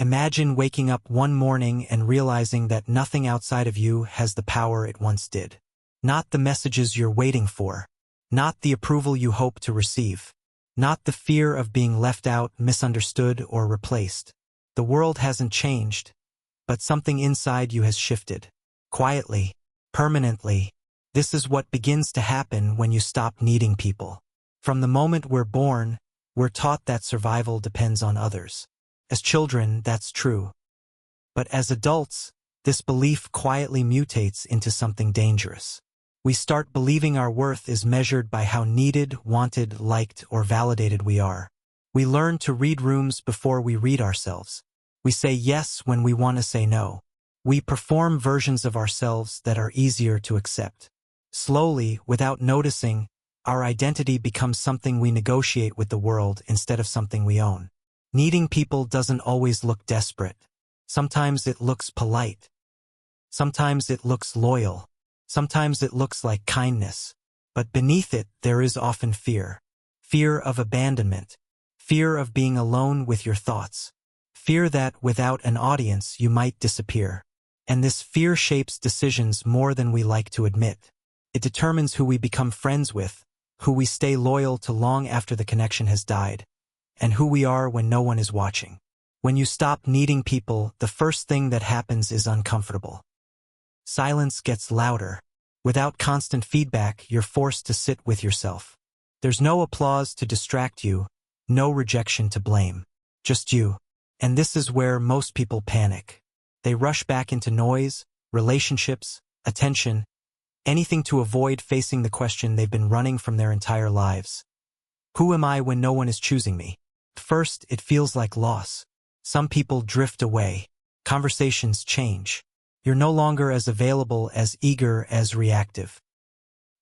Imagine waking up one morning and realizing that nothing outside of you has the power it once did. Not the messages you're waiting for. Not the approval you hope to receive. Not the fear of being left out, misunderstood, or replaced. The world hasn't changed, but something inside you has shifted. Quietly, permanently. This is what begins to happen when you stop needing people. From the moment we're born, we're taught that survival depends on others. As children, that's true. But as adults, this belief quietly mutates into something dangerous. We start believing our worth is measured by how needed, wanted, liked, or validated we are. We learn to read rooms before we read ourselves. We say yes when we want to say no. We perform versions of ourselves that are easier to accept. Slowly, without noticing, our identity becomes something we negotiate with the world instead of something we own. Needing people doesn't always look desperate. Sometimes it looks polite. Sometimes it looks loyal. Sometimes it looks like kindness. But beneath it, there is often fear. Fear of abandonment. Fear of being alone with your thoughts. Fear that, without an audience, you might disappear. And this fear shapes decisions more than we like to admit. It determines who we become friends with, who we stay loyal to long after the connection has died, and who we are when no one is watching. When you stop needing people, the first thing that happens is uncomfortable. Silence gets louder. Without constant feedback, you're forced to sit with yourself. There's no applause to distract you, no rejection to blame. Just you. And this is where most people panic. They rush back into noise, relationships, attention, anything to avoid facing the question they've been running from their entire lives. Who am I when no one is choosing me? First, it feels like loss. Some people drift away. Conversations change. You're no longer as available, as eager, as reactive.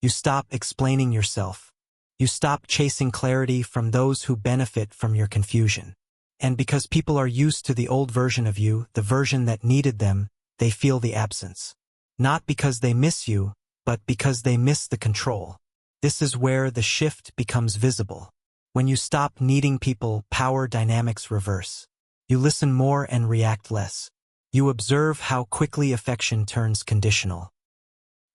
You stop explaining yourself. You stop chasing clarity from those who benefit from your confusion. And because people are used to the old version of you, the version that needed them, they feel the absence. Not because they miss you, but because they miss the control. This is where the shift becomes visible. When you stop needing people, power dynamics reverse. You listen more and react less. You observe how quickly affection turns conditional.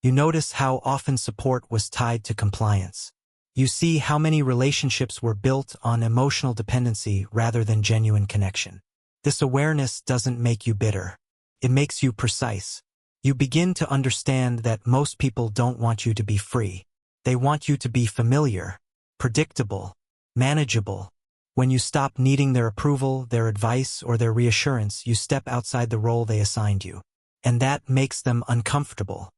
You notice how often support was tied to compliance. You see how many relationships were built on emotional dependency rather than genuine connection. This awareness doesn't make you bitter. It makes you precise. You begin to understand that most people don't want you to be free. They want you to be familiar, predictable, manageable. When you stop needing their approval, their advice, or their reassurance, you step outside the role they assigned you. And that makes them uncomfortable.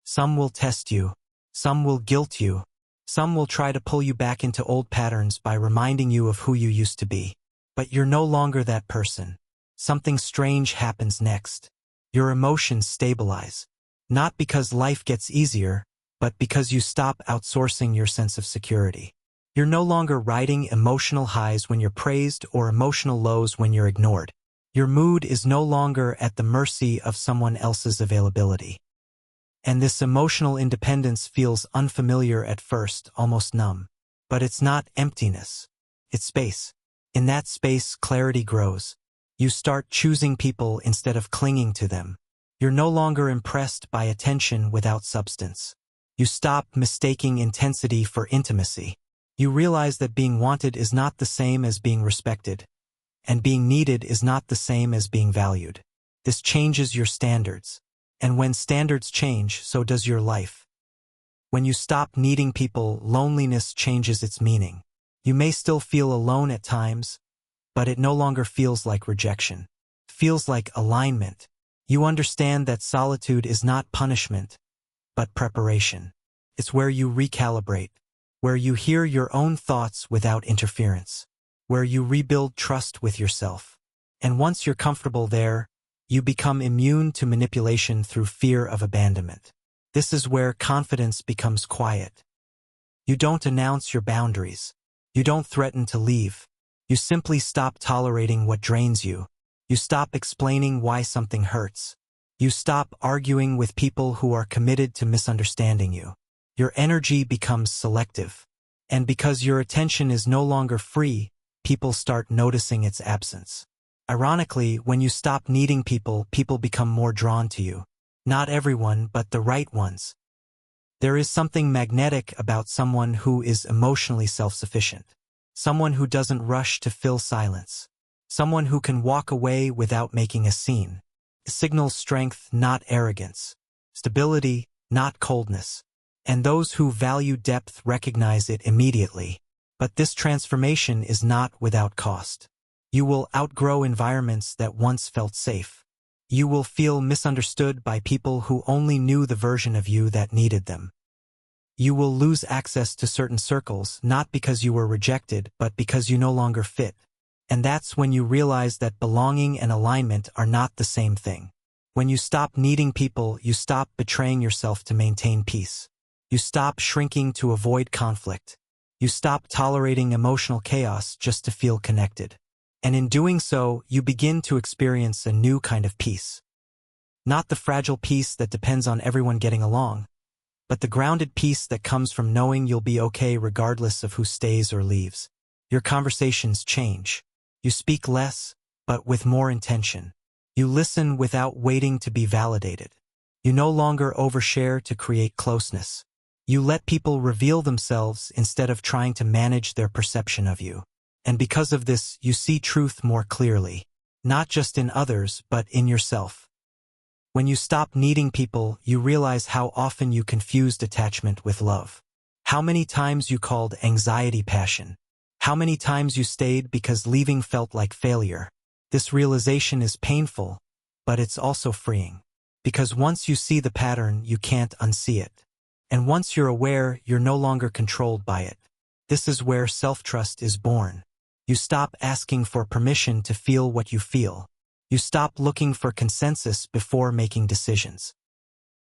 Some will test you. Some will guilt you. Some will try to pull you back into old patterns by reminding you of who you used to be. But you're no longer that person. Something strange happens next. Your emotions stabilize. Not because life gets easier, but because you stop outsourcing your sense of security. You're no longer riding emotional highs when you're praised or emotional lows when you're ignored. Your mood is no longer at the mercy of someone else's availability. And this emotional independence feels unfamiliar at first, almost numb. But it's not emptiness. It's space. In that space, clarity grows. You start choosing people instead of clinging to them. You're no longer impressed by attention without substance. You stop mistaking intensity for intimacy. You realize that being wanted is not the same as being respected, and being needed is not the same as being valued. This changes your standards. And when standards change, so does your life. When you stop needing people, loneliness changes its meaning. You may still feel alone at times, but it no longer feels like rejection. It feels like alignment. You understand that solitude is not punishment, but preparation. It's where you recalibrate, where you hear your own thoughts without interference, where you rebuild trust with yourself. And once you're comfortable there, you become immune to manipulation through fear of abandonment. This is where confidence becomes quiet. You don't announce your boundaries. You don't threaten to leave. You simply stop tolerating what drains you. You stop explaining why something hurts. You stop arguing with people who are committed to misunderstanding you. Your energy becomes selective. And because your attention is no longer free, people start noticing its absence. Ironically, when you stop needing people, people become more drawn to you. Not everyone, but the right ones. There is something magnetic about someone who is emotionally self-sufficient. Someone who doesn't rush to fill silence. Someone who can walk away without making a scene. It signals strength, not arrogance. Stability, not coldness. And those who value depth recognize it immediately. But this transformation is not without cost. You will outgrow environments that once felt safe. You will feel misunderstood by people who only knew the version of you that needed them. You will lose access to certain circles, not because you were rejected, but because you no longer fit. And that's when you realize that belonging and alignment are not the same thing. When you stop needing people, you stop betraying yourself to maintain peace. You stop shrinking to avoid conflict. You stop tolerating emotional chaos just to feel connected. And in doing so, you begin to experience a new kind of peace. Not the fragile peace that depends on everyone getting along, but the grounded peace that comes from knowing you'll be okay regardless of who stays or leaves. Your conversations change. You speak less, but with more intention. You listen without waiting to be validated. You no longer overshare to create closeness. You let people reveal themselves instead of trying to manage their perception of you. And because of this, you see truth more clearly, not just in others, but in yourself. When you stop needing people, you realize how often you confused attachment with love. How many times you called anxiety passion. How many times you stayed because leaving felt like failure. This realization is painful, but it's also freeing. Because once you see the pattern, you can't unsee it. And once you're aware, you're no longer controlled by it. This is where self-trust is born. You stop asking for permission to feel what you feel. You stop looking for consensus before making decisions.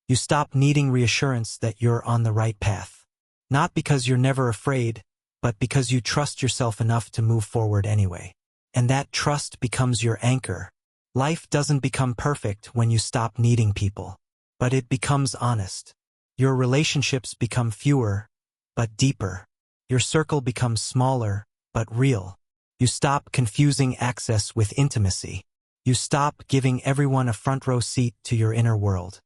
You stop needing reassurance that you're on the right path. Not because you're never afraid, but because you trust yourself enough to move forward anyway. And that trust becomes your anchor. Life doesn't become perfect when you stop needing people, but it becomes honest. Your relationships become fewer, but deeper. Your circle becomes smaller, but real. You stop confusing access with intimacy. You stop giving everyone a front row seat to your inner world.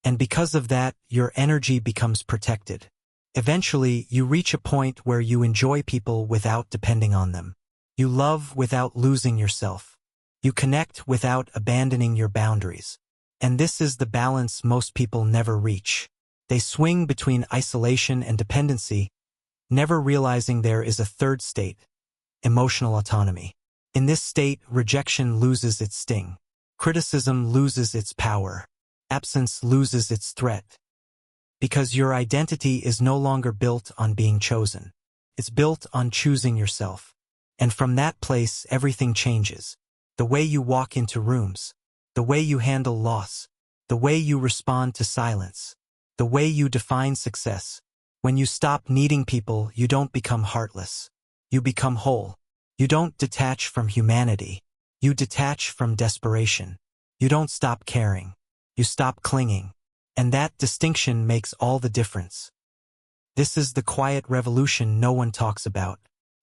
And because of that, your energy becomes protected. Eventually, you reach a point where you enjoy people without depending on them. You love without losing yourself. You connect without abandoning your boundaries. And this is the balance most people never reach. They swing between isolation and dependency, never realizing there is a third state, emotional autonomy. In this state, rejection loses its sting. Criticism loses its power. Absence loses its threat. Because your identity is no longer built on being chosen. It's built on choosing yourself. And from that place, everything changes. The way you walk into rooms. The way you handle loss. The way you respond to silence. The way you define success. When you stop needing people, you don't become heartless. You become whole. You don't detach from humanity. You detach from desperation. You don't stop caring. You stop clinging. And that distinction makes all the difference. This is the quiet revolution no one talks about.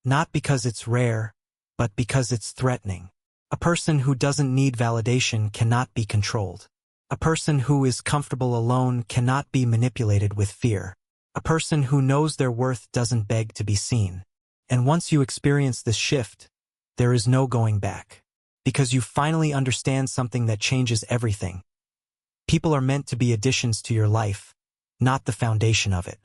Not because it's rare, but because it's threatening. A person who doesn't need validation cannot be controlled. A person who is comfortable alone cannot be manipulated with fear. A person who knows their worth doesn't beg to be seen. And once you experience this shift, there is no going back. Because you finally understand something that changes everything. People are meant to be additions to your life, not the foundation of it.